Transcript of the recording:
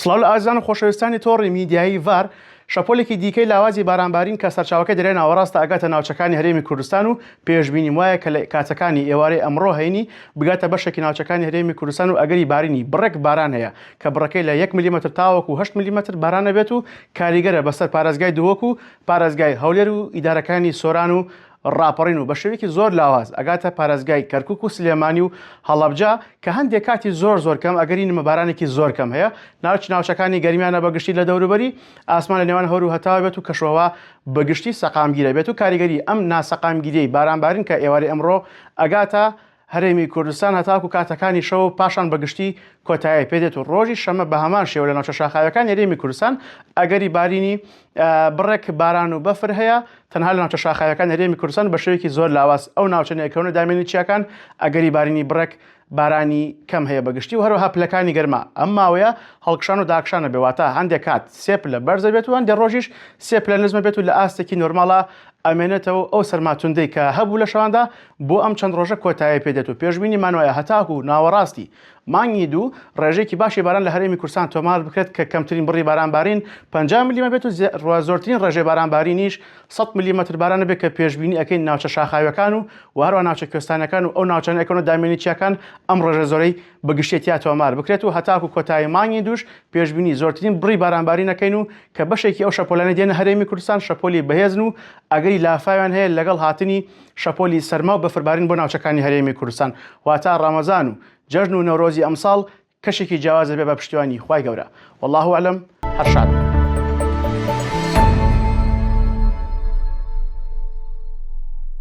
سڵاو لە ئازان و خۆشەویستانی تۆڕی میدیایی ڤار شەپۆلێکی دیکەی لاوازی بارانبارین کە سەرچاوەکە دەرێ ناوەڕاستە ئەگاتە ناوچەکانی هەرێمی کوردستان و پێشبینیم وایە کە لە کاتەکانی ئێوارەی ئەمڕۆ هەینی بگاتە بەشێکی ناوچەکانی هەرێمی کوردستان و ئەگەری بارینی بڕێک باران هەیە کە بڕەکەی لە 1 میلیمەتر تاوەکو 8 میلیمەتر بارانە بێت و کاریگەرە بەسەر پارێزگای دووەک و پارێزگای هەولێر و ئیدارەکانی سۆران و ڕاپەڕین و بە شێوەیەکی زۆر لاواز ئەگاتە پارێزگای کەرکووک و سلێمانی و هەڵەبجا کە هەندێک کاتی زۆر کەم ئەگەری نمەبارانێکی زۆر کەم هەیە ناوچەکانی گەرمیانە بەگشتی لە دەوروبەری ئاسمان لە نێوان هەور و هەتاوە بێت و کەشەوە بەگشتی سەقامگیرە بێت و کاریگەری ئەم ناسەقامگیریەی بارانبارین کە ئێوارەی ئەمڕۆ ئەگاتە هەرێمی کوردستان هەتاکو کاتەکانی شەو پاشان بەگشتی کۆتایی پێدێت و ڕۆژی شەمە بە هەمان شێوە لە ناوچە شاخاوەکانی هەرێمی کوردستان ئەگەری بارینی بڕێک باران و بەفر هەیە تەنها لە ناوچە شاخاوەکان هەرێمی کوردستان بە شێوەیەکی زۆر لاواز ئەو ناوچەنێکەوە دامێنی چیاکان ئەگەری بارینی بڕێک بارانی کەم هەیە بەگشتی و هەروەها پلەکانی گەرما ئەم ماوەیە هەڵکشان و داکشانە بێواتە هەندێک کات سێ پلە بەرزە بێت و هەندێک ڕۆژیش سێ پلە نزمە بێت و لە ئاستێکی نۆرماڵە ئەمێنێتەوە ئەو سەرماتوندەی کە هەبوو لە شەواندا بۆ ئەم چەند ڕۆژە کۆتایی پێدێت و پێشبینی مانوایە هەتاکو ناوەڕاستی مانگی دوو ڕێژێکی باشی باران لە هەرێمی کوردستان تۆمار بکرێت کە کەمترین بڕی بارانبارین 50 میلیمە بێت و زۆرترین ڕێژەی بارانبارینیش 100 میلیمەتر بارانە بێت کە پێشبینی ئەەکەین ناوچە شاخاوەکان و هەروە ناوچە کوێستانەکان و ئەو ناوچەنەکەن و دامێنی چیاکان ئەم ڕێژە زۆرەی بەگشتێتیا تۆمار بکرێت و هەتاکو کۆتایی مانگی دووش پێشبینی زۆرترین بڕی بارانبارینەکەین و کە بەشێکی ئەو شەپۆلانە دێنە هەرێمی کوردستان شەپۆلی بەهێزن و ئەگەری لافاویان هەیە لەگەڵ هاتنی شەپۆلی سەرما و بەفربارین بۆ ناوچەکانی هەرێمی کوردستان واتە ڕامەزان و جەژن و نەورۆزی ئەمساڵ کەشێکی جیاوازە بێ بە پشتیوانی خوای گەورە والله ئەعلەم هەر شاد